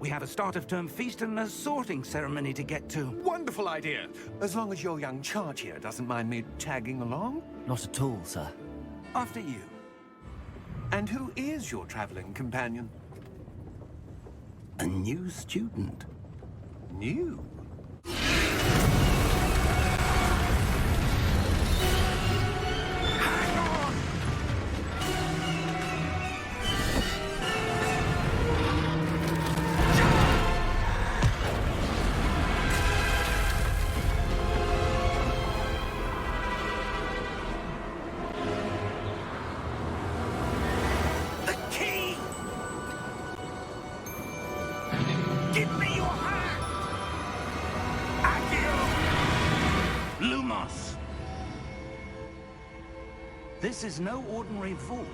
We have a start-of-term feast and a sorting ceremony to get to. Wonderful idea. As long as your young charge here doesn't mind me tagging along. Not at all, sir. After you. And who is your traveling companion? A new student. New? Give me your hand! Accio! Lumos! This is no ordinary vault.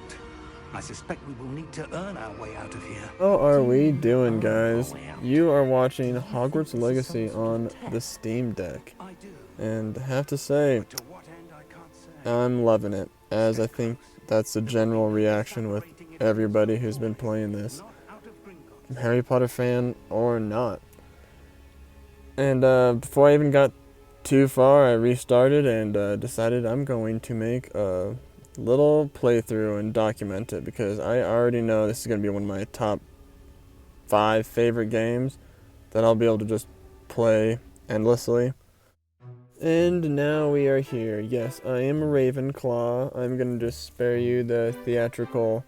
I suspect we will need to earn our way out of here. How are we doing, guys? You are watching Hogwarts Legacy on the Steam Deck. And I have to say, I'm loving it, as I think that's the general reaction with everybody who's been playing this. Harry Potter fan or not. And before I even got too far, I restarted and decided I'm going to make a little playthrough and document it, because I already know this is going to be one of my top 5 favorite games that I'll be able to just play endlessly. And now we are here. Yes, I am a Ravenclaw. I'm going to just spare you the theatrical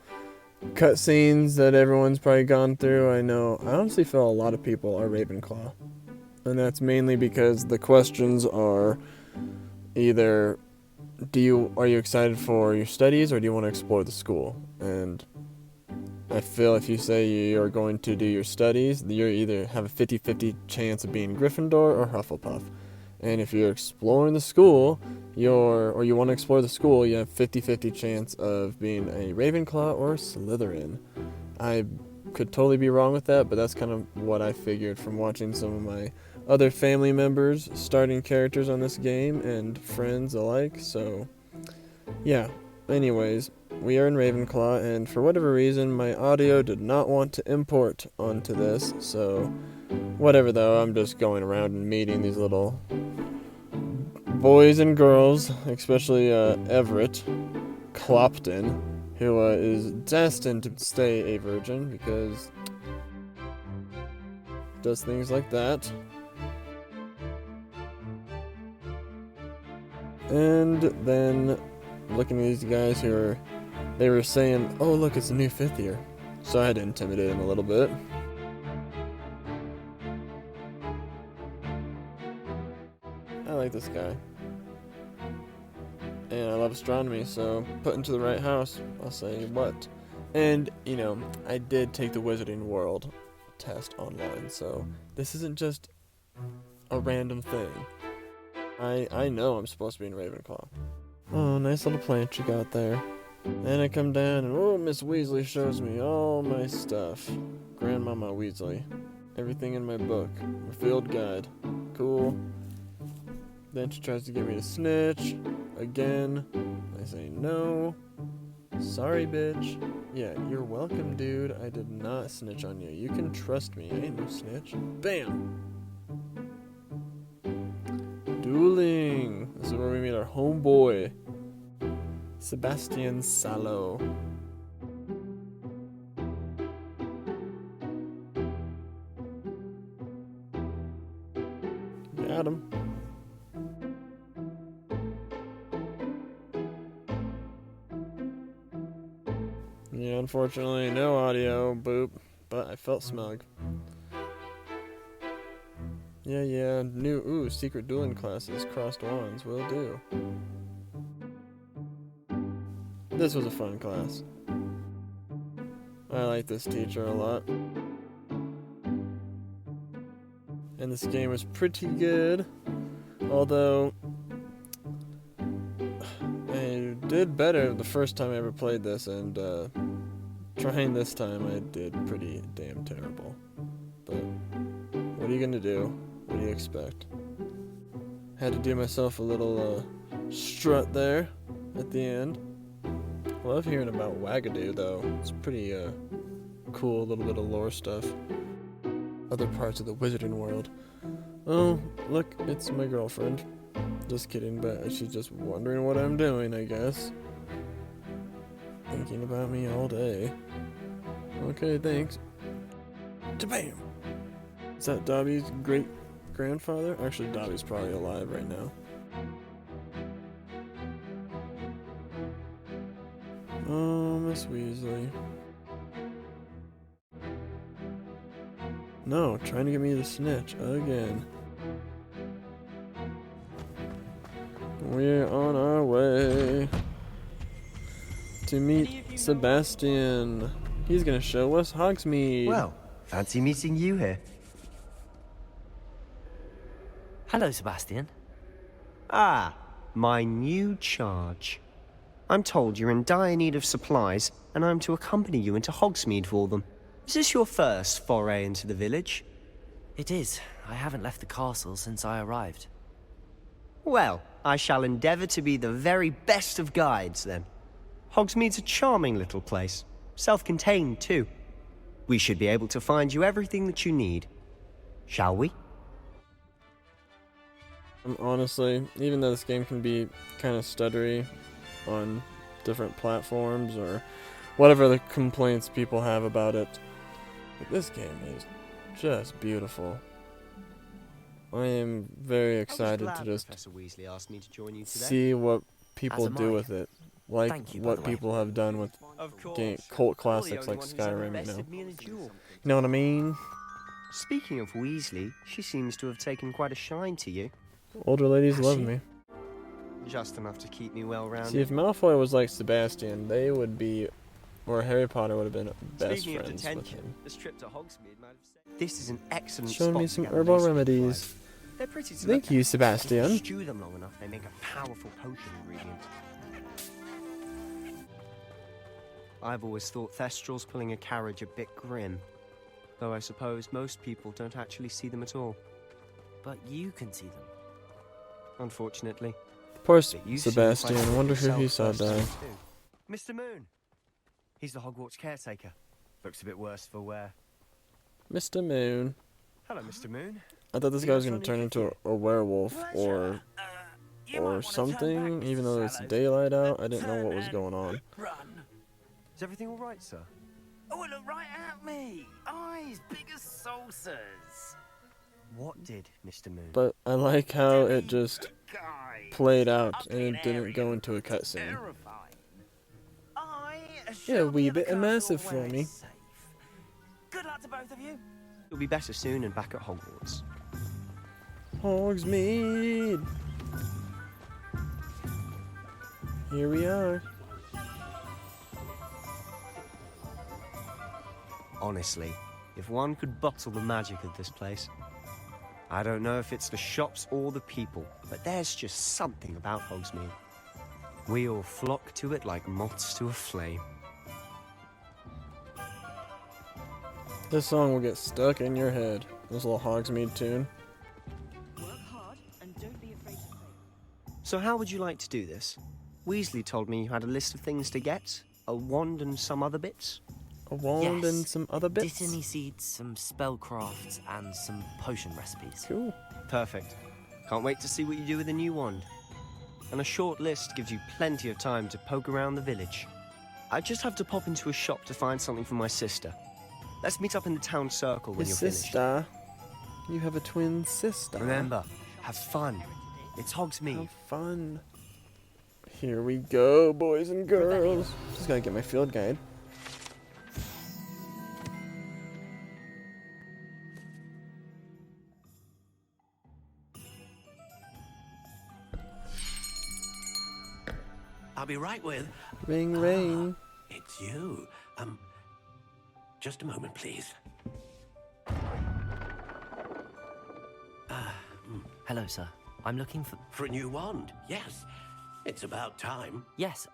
cutscenes that everyone's probably gone through. I know, I honestly feel a lot of people are Ravenclaw. And that's mainly because the questions are either, are you excited for your studies, or do you want to explore the school? And I feel if you say you're going to do your studies, you either have a 50-50 chance of being Gryffindor or Hufflepuff. And if you're exploring the school, or you want to explore the school, you have 50-50 chance of being a Ravenclaw or Slytherin. I could totally be wrong with that, but that's kind of what I figured from watching some of my other family members starting characters on this game and friends alike. So, yeah. Anyways, we are in Ravenclaw, and for whatever reason, my audio did not want to import onto this, so whatever though, I'm just going around and meeting these little boys and girls, especially Everett Clopton, who is destined to stay a virgin because does things like that. And then looking at these guys they were saying, oh look, it's a new 5th year. So I had to intimidate them a little bit. I like this guy. And I love astronomy, so put into the right house, I'll say what. And, you know, I did take the Wizarding World test online, so this isn't just a random thing. I know I'm supposed to be in Ravenclaw. Oh, nice little plant you got there. And I come down and, oh, Miss Weasley shows me all my stuff. Grandmama Weasley. Everything in my book. My field guide. Cool. Then she tries to get me to snitch. Again. I say no. Sorry, bitch. Yeah, you're welcome, dude. I did not snitch on you. You can trust me. I ain't no snitch. Bam! Dueling. This is where we meet our homeboy, Sebastian Sallow. Got him. Yeah, unfortunately, no audio, boop, but I felt smug. Yeah, new, secret dueling classes, crossed wands, will do. This was a fun class. I like this teacher a lot. And this game was pretty good, although I did better the first time I ever played this, and trying this time I did pretty damn terrible. But what are you gonna do? What do you expect? Had to do myself a little strut there at the end. I love hearing about Wagadoo though. It's pretty cool, a little bit of lore stuff. other parts of the wizarding world. Oh, look, it's my girlfriend. Just kidding, but she's just wondering what I'm doing, I guess. Thinking about me all day. Okay, thanks. Bam! Is that Dobby's great-grandfather? Actually, Dobby's probably alive right now. Oh, Miss Weasley. No, trying to get me to snitch again. We're on our way to meet Sebastian. He's gonna show us Hogsmeade. Well, fancy meeting you here. Hello, Sebastian. Ah, my new charge. I'm told you're in dire need of supplies, and I'm to accompany you into Hogsmeade for them. Is this your first foray into the village? It is. I haven't left the castle since I arrived. Well, I shall endeavour to be the very best of guides, then. Hogsmeade's a charming little place. Self-contained, too. We should be able to find you everything that you need. Shall we? Honestly, even though this game can be kind of stuttery on different platforms or whatever the complaints people have about it, but this game is just beautiful. I am very excited to just Professor Weasley asked me to join you today. see what people As am do I. with it. Like Thank you, by what the way. people have done with Of course. cult You're the classics only like one who's ever Skyrim, you know. bested me in a duel. You know what I mean? Speaking of Weasley, she seems to have taken quite a shine to you. Older ladies Has love she? me. Just enough to keep me well rounded. See, if Malfoy was like Sebastian, they would be, or Harry Potter would have been best Speaking of friends with detention, him. this trip to Hogsmeade might have saved. This is an excellent Show spot me to some gather herbal basic remedies. supplies. They're pretty to Thank look you, at. If Sebastian. you stew them long enough, they make a powerful potion ingredient. I've always thought Thestrals pulling a carriage a bit grim, though I suppose most people don't actually see them at all. But you can see them. Unfortunately. Poor But you seem Sebastian. quite I wonder who he saw yourself die. first, too. Mr. Moon. He's the Hogwarts caretaker. Looks a bit worse for wear. Mr. Moon. Hello, Mr. Moon. I thought this guy was gonna turn into a werewolf or something. Even though it's daylight out, I didn't know what was going on. Run. Is everything all right, sir? Oh, look right at me. Eyes big as saucers. What did, Mr. Moon? But I like how it just Guy. played out and it didn't go into a cutscene. Terrifying. I Yeah, a shall wee be at the bit castle immersive where for me. it's safe. Good luck to both of you. You'll be better soon and back at Hogwarts. Hogsmeade. Here we are. Honestly, if one could bottle the magic of this place. I don't know if it's the shops or the people, but there's just something about Hogsmeade. We all flock to it like moths to a flame. This song will get stuck in your head. This little Hogsmeade tune. Work hard and don't be afraid to fail. So how would you like to do this? Weasley told me you had a list of things to get, a wand and some other bits. A wand Yes. and some other bits. Dittany seeds, some spellcrafts, and some potion recipes. Cool. Perfect. Can't wait to see what you do with the new wand. And a short list gives you plenty of time to poke around the village. I just have to pop into a shop to find something for my sister. Let's meet up in the town circle when His you're finished. sister. You have a twin sister. Remember, have fun. It's Hogsmeade. Have fun. Here we go, boys and girls. Just gotta get my field guide. I'll be right with. Ring, ring. It's you. Just a moment, please. Hello, sir. I'm looking for... For a new wand, yes. It's about time. Yes,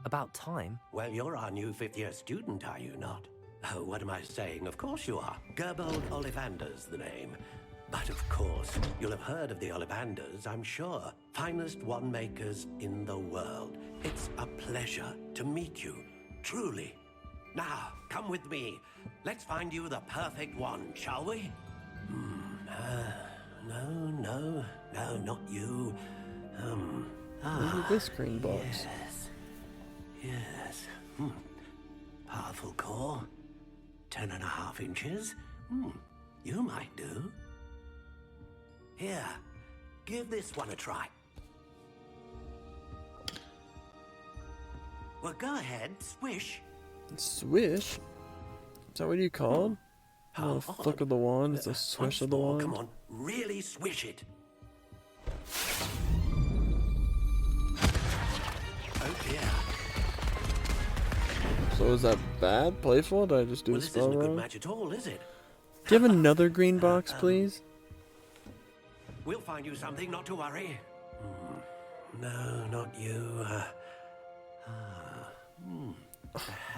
about time. Well, you're our new fifth-year student, are you not? Oh, what am I saying? Of course you are. Gerbold Ollivander's the name. But of course, you'll have heard of the Ollivanders, I'm sure. Finest wand makers in the world. It's a pleasure to meet you. Truly. Now, come with me. Let's find you the perfect one, shall we? No, not you. Maybe this green box. Yes. Powerful core. 10.5 inches. You might do. Here, give this one a try. Well, go ahead, swish. Swish? Is that what you called? How Not a flick of the wand, it's a swish Once of the more, wand. Come on, really swish it. Oh dear. So is that bad? Playful? Did I just do Well, a this spell isn't a good wrong? match at all, is it? Do you have another green box, please? We'll find you something, not to worry. No, not you.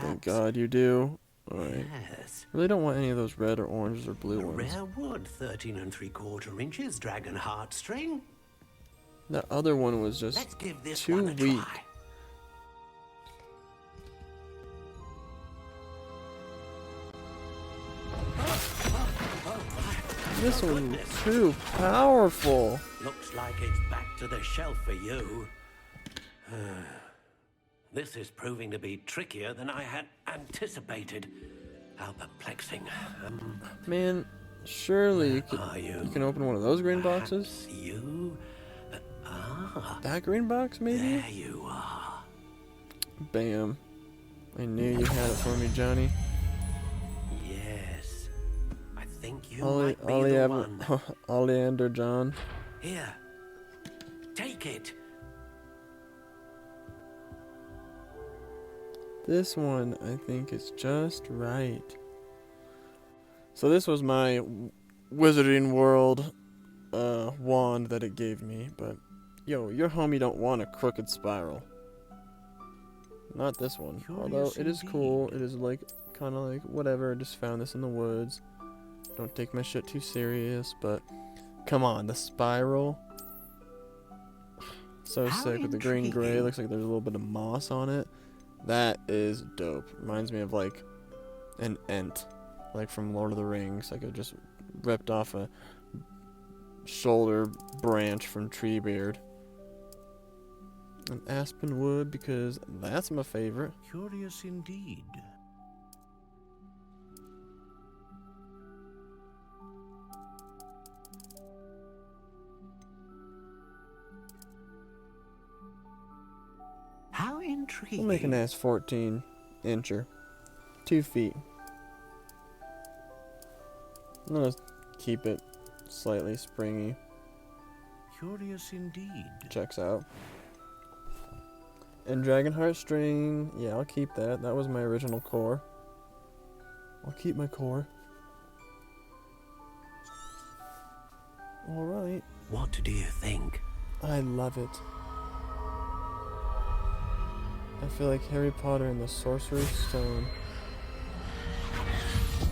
Thank God you do. Alright. Yes. Really don't want any of those red or oranges or blue A ones. rare wood, 13 3/4 inches, dragon heartstring. That other one was Let's just give this too one a weak. try. This Oh, one's goodness. too powerful. Looks like it's back to the shelf for you. This is proving to be trickier than I had anticipated. How perplexing. Man, surely you Are you? can open one of those green boxes. Perhaps you? That green box, maybe? There you are. Bam. I knew you had it for me, Johnny. Yes. I think you might be the one. Oleander John. Here. Take it. This one, I think, is just right. So this was my Wizarding World wand that it gave me, but yo, your homie don't want a crooked spiral. Not this one. Although it is cool, it is like kind of like whatever. I just found this in the woods. Don't take my shit too serious, but come on, the spiral. So How sick with the green gray. intriguing. Looks like there's a little bit of moss on it. That is dope. Reminds me of like an Ent, like from Lord of the Rings. Like it just ripped off a shoulder branch from Treebeard. An aspen wood because that's my favorite. Curious indeed. How intriguing. We'll make an ass 14 incher. 2 feet. I'm gonna keep it slightly springy. Curious indeed. Checks out. And Dragon Heartstring, yeah, I'll keep that. That was my original core. I'll keep my core. Alright. What do you think? I love it. I feel like Harry Potter and the Sorcerer's Stone.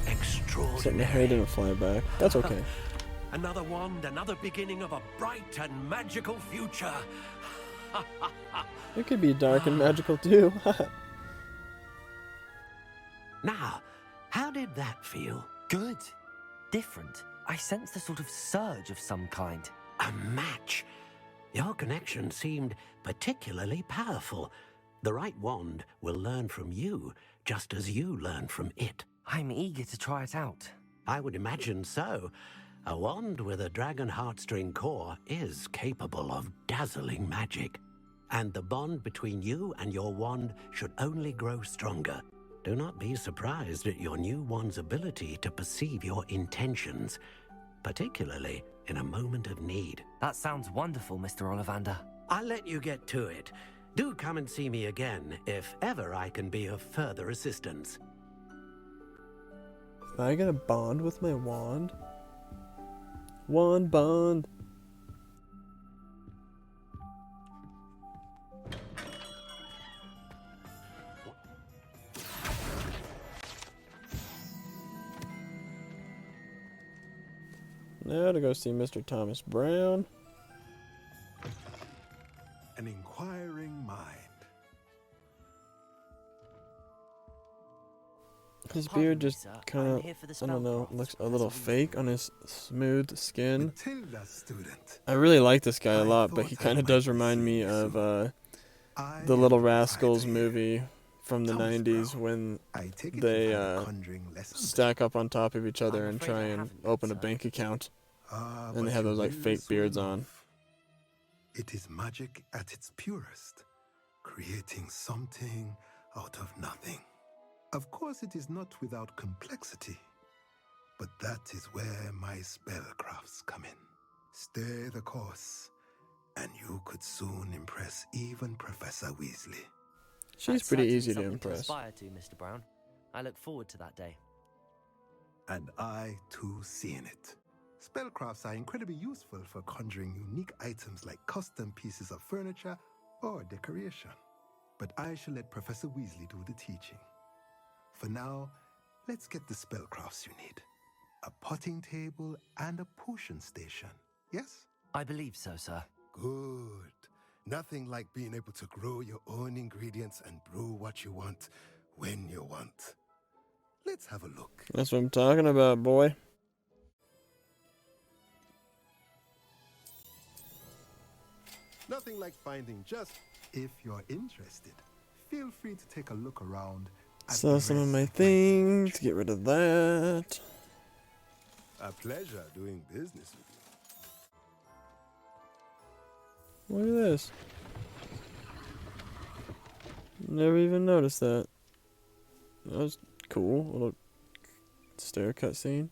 Except my hair Extraordinary. didn't fly back. That's okay. Another wand, another beginning of a bright and magical future. It could be dark and magical too. Now, how did that feel? Good. Different. I sensed a sort of surge of some kind. A match. Your connection seemed particularly powerful. The right wand will learn from you, just as you learn from it. I'm eager to try it out. I would imagine so. A wand with a dragon heartstring core is capable of dazzling magic. And the bond between you and your wand should only grow stronger. Do not be surprised at your new wand's ability to perceive your intentions, particularly in a moment of need. That sounds wonderful, Mr. Ollivander. I'll let you get to it. Do come and see me again if ever I can be of further assistance. Am I gonna bond with my wand? Wand bond. Now to go see Mr. Thomas Brown. An inquiring mind. His Pardon beard me, just sir. kind I'm here for the of, I don't know, spellcraft, looks a Professor little Weasley. fake on his smooth skin. Matilda, student. I really like this guy a I lot, but thought he I kind of might does be remind me seeing you of soon. the I Little am Rascals proprietor here. movie from the Thomas 90s Brown. when I take it they you've had a conjuring lesson. stack up on top of each other I'm and afraid try I and haven't yet, open a sir. bank account. Ah, And they but have you those like will fake soon beards on. enough. It is magic at its purest, creating something out of nothing. Of course, it is not without complexity, but that is where my spellcrafts come in. Stay the course, and you could soon impress even Professor Weasley. She's That's pretty certainly easy to something impress. aspire to, Mr. Brown. I look forward to that day. And I, too, seeing it. Spellcrafts are incredibly useful for conjuring unique items like custom pieces of furniture or decoration. But I shall let Professor Weasley do the teaching. For now, let's get the spellcrafts you need. A potting table and a potion station, yes? I believe so, sir. Good. Nothing like being able to grow your own ingredients and brew what you want when you want. Let's have a look. That's what I'm talking about, boy. Nothing like finding just, if you're interested, feel free to take a look around. At Sell the some of rest my my things, collection. get rid of that. A pleasure doing business with you. Look at this. Never even noticed that. That was cool. A little stair cutscene.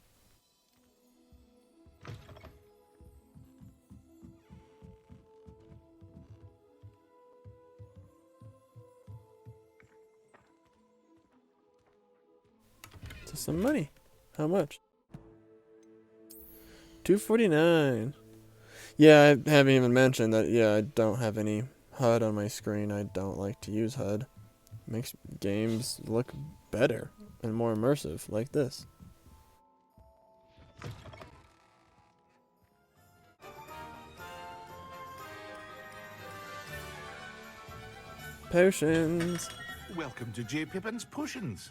To some money. How much? $2.49. Yeah, I haven't even mentioned that. Yeah, I don't have any HUD on my screen. I don't like to use HUD. Makes games look better and more immersive, like this. Potions. Welcome to J. Pippin's Potions.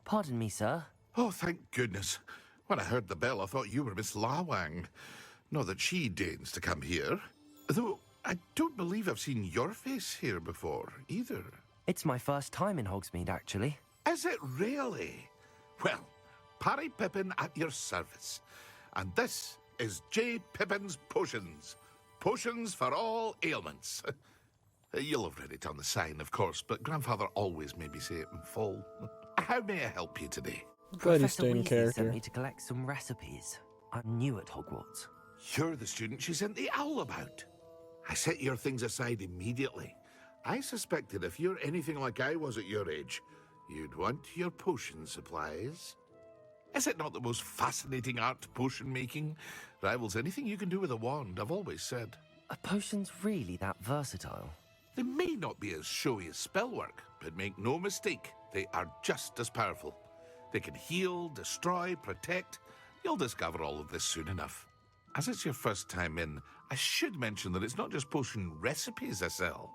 Pardon me, sir. Oh, thank goodness. When I heard the bell, I thought you were Miss Lawang. Not that she deigns to come here. Though, I don't believe I've seen your face here before, either. It's my first time in Hogsmeade, actually. Is it really? Well, Parry Pippin at your service. And this is J. Pippin's Potions. Potions for all ailments. You'll have read it on the sign, of course, but Grandfather always made me say it in full. How may I help you today? Glad you Professor stayed in Weasley character. sent me to collect some recipes. I'm new at Hogwarts. You're the student she sent the owl about. I set your things aside immediately. I suspected if you're anything like I was at your age, you'd want your potion supplies. Is it not the most fascinating art, potion making? Rivals anything you can do with a wand, I've always said. Are potions really that versatile? They may not be as showy as spellwork, but make no mistake, they are just as powerful. They can heal, destroy, protect. You'll discover all of this soon enough. As it's your first time in, I should mention that it's not just potion recipes I sell.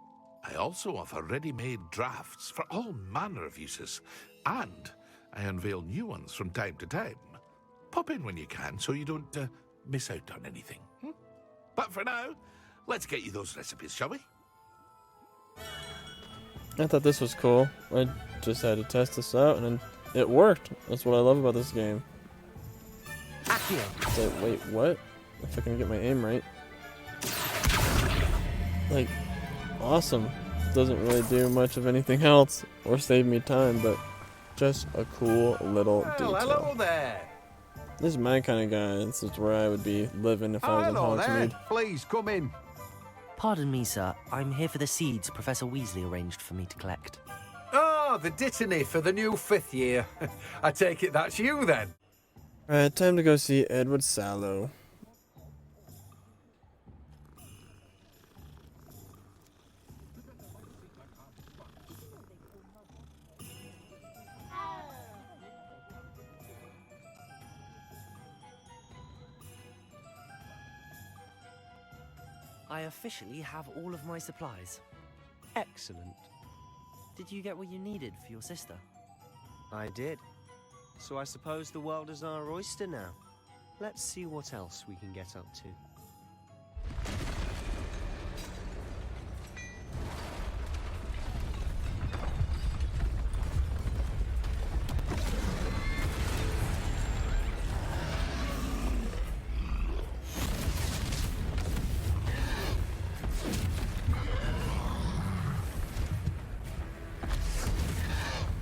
I also offer ready-made drafts for all manner of uses, and I unveil new ones from time to time. Pop in when you can so you don't miss out on anything. But for now, let's get you those recipes, shall we? I thought this was cool. I just had to test this out, and it worked. That's what I love about this game. Accio. So, wait, what? If I can get my aim right. Like, awesome. Doesn't really do much of anything else or save me time, but just a cool little detail. Hello there. This is my kind of guy. This is where I would be living if I was in Hello there. Hogsmeade. Please come in. Pardon me, sir. I'm here for the seeds Professor Weasley arranged for me to collect. Oh, the dittany for the new 5th year. I take it that's you then. Alright, time to go see Edward Sallow. I officially have all of my supplies. Excellent. Did you get what you needed for your sister? I did. So I suppose the world is our oyster now. Let's see what else we can get up to.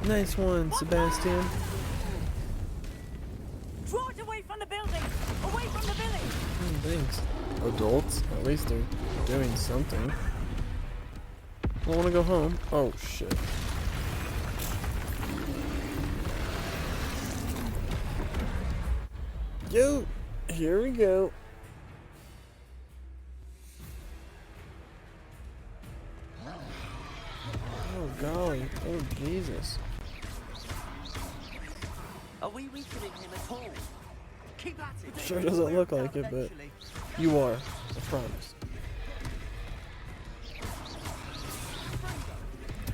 Nice one, Sebastian. Draw it away from the building! Away from the village! Thanks. Adults? At least they're doing something. I want to go home. Oh, shit. Yo! Here we go. Oh, golly. Oh, Jesus. Are we weakening him at all? Keep at it! Sure doesn't look like it, but you are. I promise.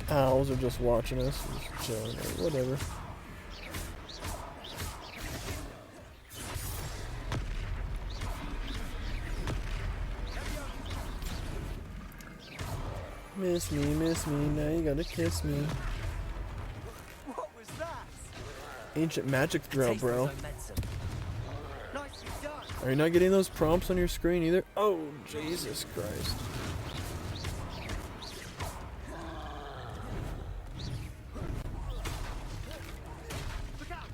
Owls are just watching us, just chilling, or whatever. Miss me, now you gotta kiss me. What was that? Ancient magic throw, bro. Nicely done. Are you not getting those prompts on your screen either? Oh, Jesus Christ. Look out!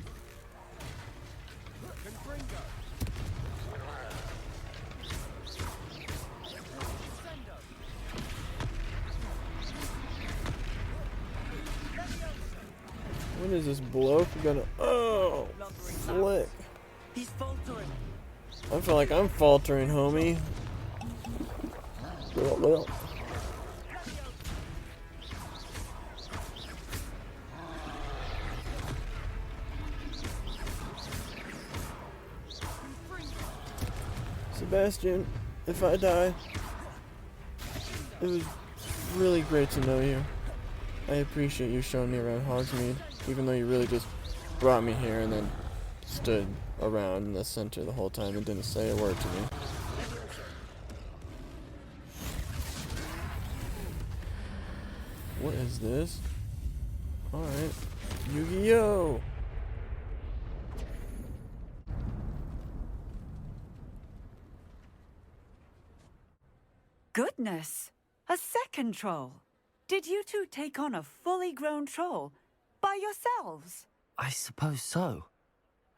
What is this bloke gonna... Oh, flick. He's faltering. I feel like I'm faltering, homie. Well. Sebastian, if I die, it was really great to know you. I appreciate you showing me around Hogsmeade, even though you really just brought me here and then stood around in the center the whole time and didn't say a word to me. What is this? Alright. Yu-Gi-Oh! Goodness! A second troll! Did you two take on a fully grown troll by yourselves? I suppose so.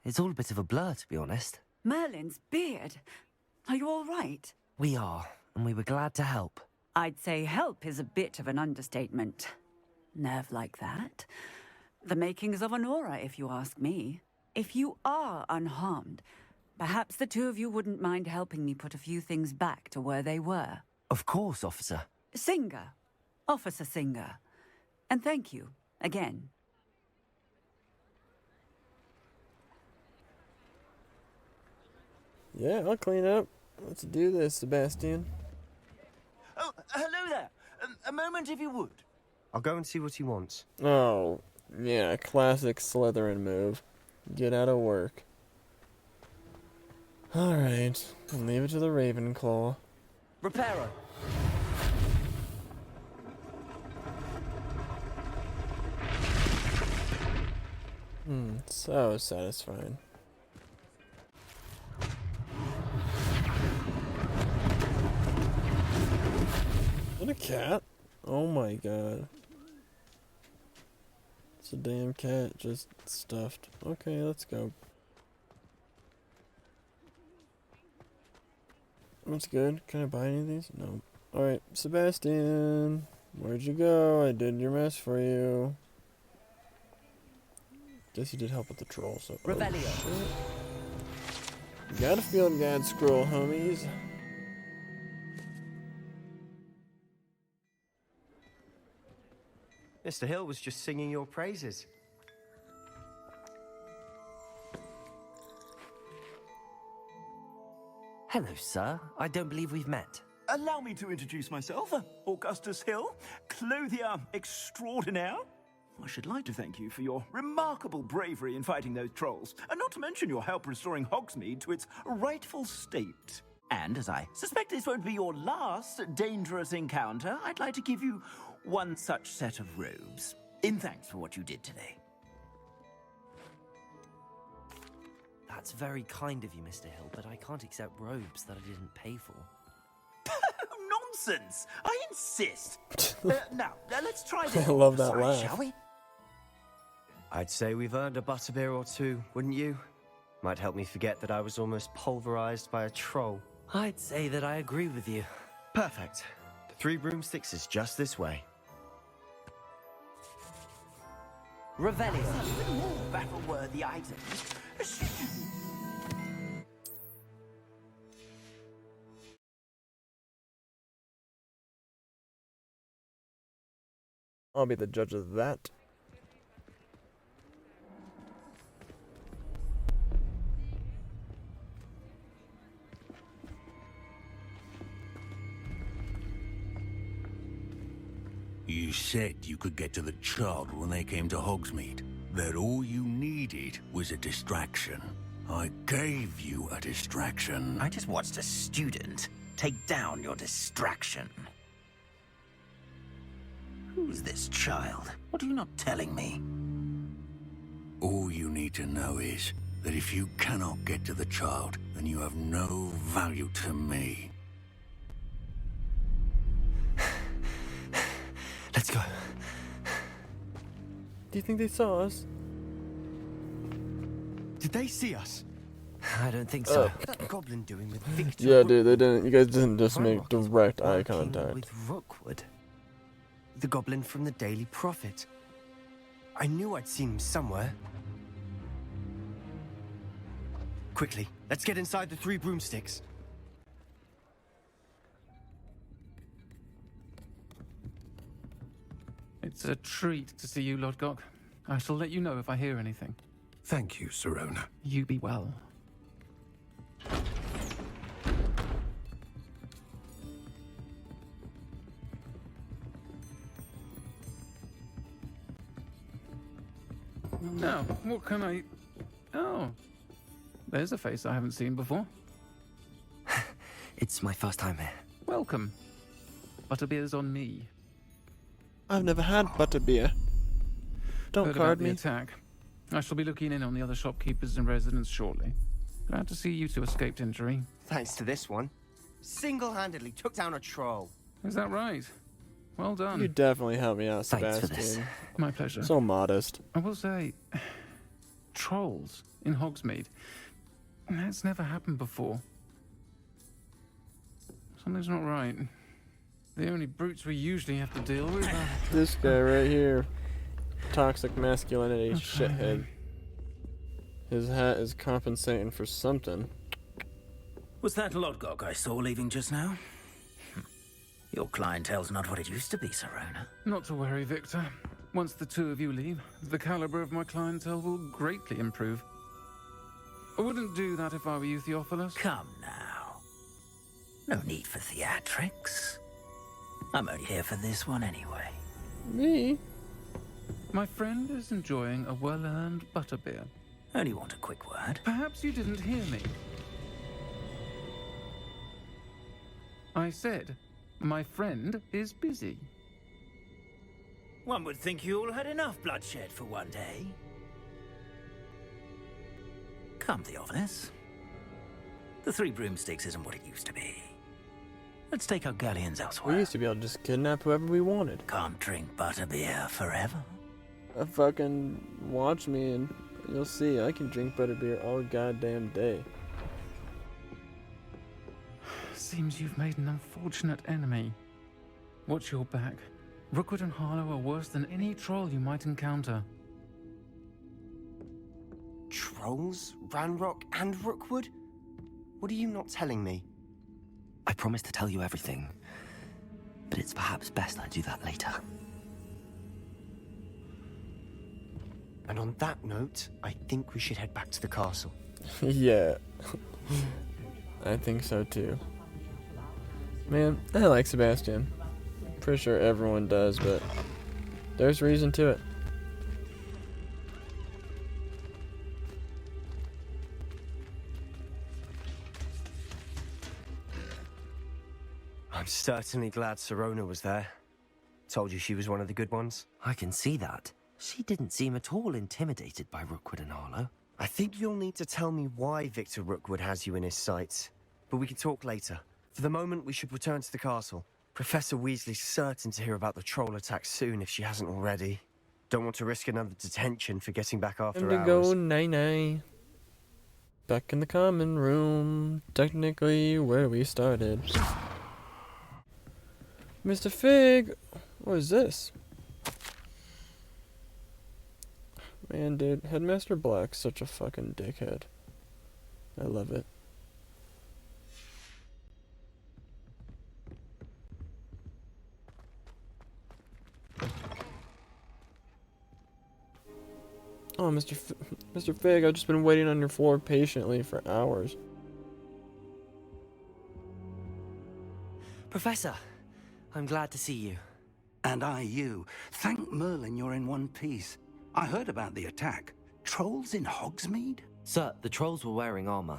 It's all a bit of a blur, to be honest. Merlin's beard. Are you all right? We are, and we were glad to help. I'd say help is a bit of an understatement. Nerve like that. The makings of an aura, if you ask me. If you are unharmed, perhaps the two of you wouldn't mind helping me put a few things back to where they were. Of course, officer. Singer. Officer Singer. And thank you, again. Yeah, I'll clean up. Let's do this, Sebastian. Oh, hello there. A moment, if you would. I'll go and see what he wants. Oh, yeah, classic Slytherin move. Get out of work. Alright, leave it to the Ravenclaw. Reparo. So satisfying. Is that a cat? Oh my god. It's a damn cat just stuffed. Okay, let's go. That's good. Can I buy any of these? No. Alright, Sebastian. Where'd you go? I did your mess for you. Guess you did help with the troll, so... Revelio. Oh, shit. Got a field guide scroll, homies. Mr. Hill was just singing your praises. Hello, sir. I don't believe we've met. Allow me to introduce myself, Augustus Hill, clothier extraordinaire. I should like to thank you for your remarkable bravery in fighting those trolls, and not to mention your help restoring Hogsmeade to its rightful state. And as I suspect this won't be your last dangerous encounter, I'd like to give you one such set of robes, in thanks for what you did today. That's very kind of you, Mr. Hill, but I can't accept robes that I didn't pay for. Nonsense! I insist! Now, let's try this. I love that Sorry, laugh. shall we? I'd say we've earned a butterbeer or two, wouldn't you? Might help me forget that I was almost pulverized by a troll. I'd say that I agree with you. Perfect. The 3 broomsticks is just this way. Revelio. More battle-worthy items. I'll be the judge of that. You said you could get to the child when they came to Hogsmeade. That all you needed was a distraction. I gave you a distraction. I just watched a student take down your distraction. Who's this child? What are you not telling me? All you need to know is that if you cannot get to the child, then you have no value to me. Let's go. Do you think they saw us? Did they see us? I don't think so. What's that goblin doing with Victor? Yeah, dude, they didn't. You guys didn't just make Ranrock is direct eye working contact. With Rookwood, the goblin from the Daily Prophet. I knew I'd seen him somewhere. Quickly, let's get inside the 3 broomsticks. It's a treat to see you, Lodgok. I shall let you know if I hear anything. Thank you, Sirona. You be well. Now, what can I... Oh, there's a face I haven't seen before. It's my first time here. Welcome. Butterbeer's on me. I've never had butterbeer. Don't Heard card about the me. attack. I shall be looking in on the other shopkeepers and residents shortly. Glad to see you two escaped injury. Thanks to this one. Single-handedly took down a troll. Is that right? Well done. You definitely helped me out, Thanks for Sebastian. this. My pleasure. So modest. I will say, trolls in Hogsmeade. That's never happened before. Something's not right. The only brutes we usually have to deal with are... This guy right here. Toxic masculinity shithead. His hat is compensating for something. Was that Lodgok I saw leaving just now? Your clientele's not what it used to be, Sirona. Not to worry, Victor. Once the 2 of you leave, the caliber of my clientele will greatly improve. I wouldn't do that if I were you, Theophilus. Come now. No need for theatrics. I'm only here for this one anyway. Me? My friend is enjoying a well-earned butterbeer. Only want a quick word. Perhaps you didn't hear me. I said, my friend is busy. One would think you all had enough bloodshed for one day. Come, Theophilus. The 3 broomsticks isn't what it used to be. Let's take our galleons elsewhere. We used to be able to just kidnap whoever we wanted. Can't drink butterbeer forever. Fucking watch me and you'll see I can drink butterbeer all goddamn day. Seems you've made an unfortunate enemy. Watch your back. Rookwood and Harlow are worse than any troll you might encounter. Trolls? Ranrock and Rookwood? What are you not telling me? I promise to tell you everything, but it's perhaps best I do that later. And on that note, I think we should head back to the castle. Yeah. I think so too. Man, I like Sebastian. Pretty sure everyone does, but there's reason to it. I'm certainly glad Sirona was there. Told you she was one of the good ones. I can see that. She didn't seem at all intimidated by Rookwood and Arlo. I think you'll need to tell me why Victor Rookwood has you in his sights. But we can talk later. For the moment, we should return to the castle. Professor Weasley's certain to hear about the troll attack soon if she hasn't already. Don't want to risk another detention for getting back after Time to hours. go night-night. Back in the common room. Technically where we started. Mr. Fig! What is this? Man, dude, Headmaster Black's such a fucking dickhead. I love it. Oh, Mr. Fig, I've just been waiting on your floor patiently for hours. Professor, I'm glad to see you. And I you. Thank Merlin you're in one piece. I heard about the attack. Trolls in Hogsmeade? Sir, the trolls were wearing armor.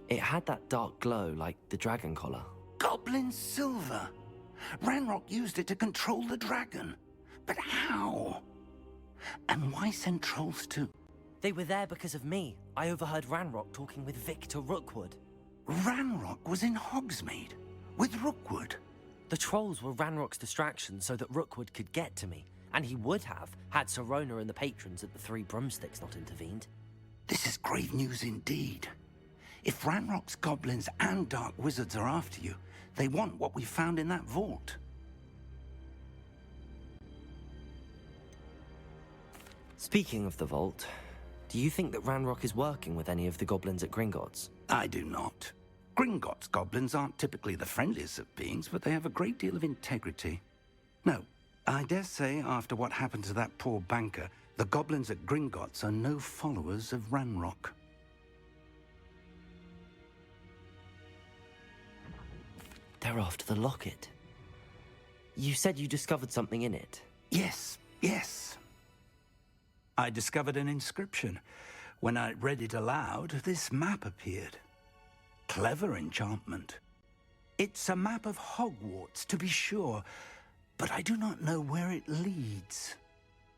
It had that dark glow like the dragon collar. Goblin silver. Ranrock used it to control the dragon. But how? And why send trolls too? They were there because of me. I overheard Ranrock talking with Victor Rookwood. Ranrock was in Hogsmeade? With Rookwood? The trolls were Ranrock's distraction so that Rookwood could get to me. And he would have, had Sirona and the patrons at the Three Broomsticks not intervened. This is grave news indeed. If Ranrock's goblins and dark wizards are after you, they want what we found in that vault. Speaking of the vault, do you think that Ranrock is working with any of the goblins at Gringotts? I do not. Gringotts goblins aren't typically the friendliest of beings, but they have a great deal of integrity. No, I dare say after what happened to that poor banker, the goblins at Gringotts are no followers of Ranrock. They're after the locket. You said you discovered something in it. Yes, yes. I discovered an inscription. When I read it aloud, this map appeared. Clever enchantment. It's a map of Hogwarts, to be sure, but I do not know where it leads.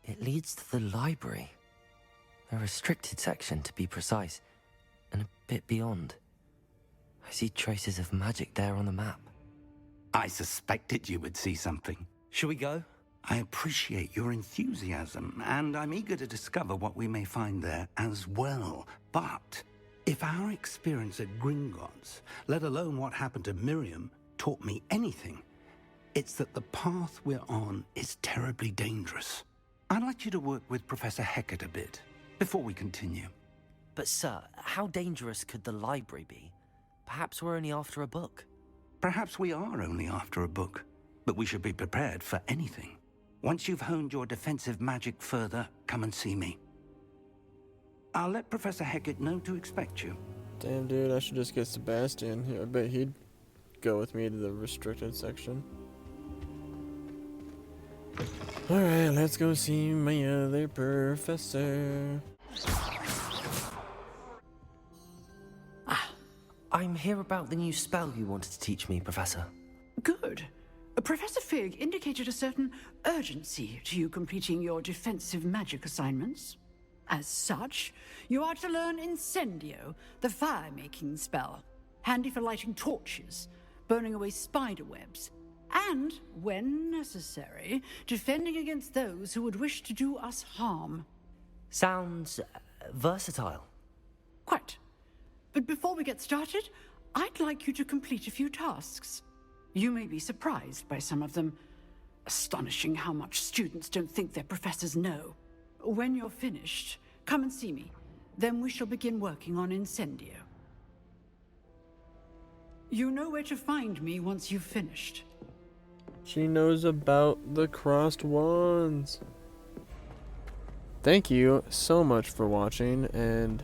It leads to the library. A restricted section, to be precise, and a bit beyond. I see traces of magic there on the map. I suspected you would see something. Shall we go? I appreciate your enthusiasm, and I'm eager to discover what we may find there as well. But if our experience at Gringotts, let alone what happened to Miriam, taught me anything, it's that the path we're on is terribly dangerous. I'd like you to work with Professor Hecat a bit before we continue. But sir, how dangerous could the library be? Perhaps we're only after a book. Perhaps we are only after a book, but we should be prepared for anything. Once you've honed your defensive magic further, come and see me. I'll let Professor Hecat know to expect you. Damn, dude, I should just get Sebastian here. I bet he'd go with me to the restricted section. Alright, let's go see my other professor. I'm here about the new spell you wanted to teach me, Professor. Good. Professor Fig indicated a certain urgency to you completing your defensive magic assignments. As such, you are to learn Incendio, the fire-making spell, handy for lighting torches, burning away spider webs, and, when necessary, defending against those who would wish to do us harm. Sounds versatile. Quite. But before we get started, I'd like you to complete a few tasks. You may be surprised by some of them. Astonishing how much students don't think their professors know. When you're finished, come and see me. Then we shall begin working on Incendio. You know where to find me once you've finished. She knows about the crossed wands. Thank you so much for watching, and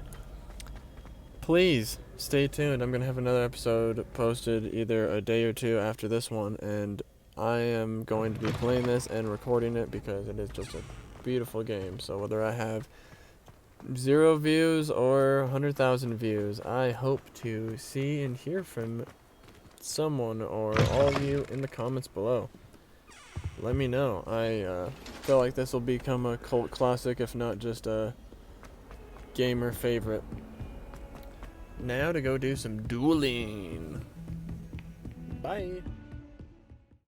please stay tuned. I'm going to have another episode posted either a day or two after this one, and I am going to be playing this and recording it because it is just a beautiful game. So whether I have 0 views or 100,000 views, I hope to see and hear from someone or all of you in the comments below. Let me know. I feel like this will become a cult classic, if not just a gamer favorite. Now to go do some dueling. Bye.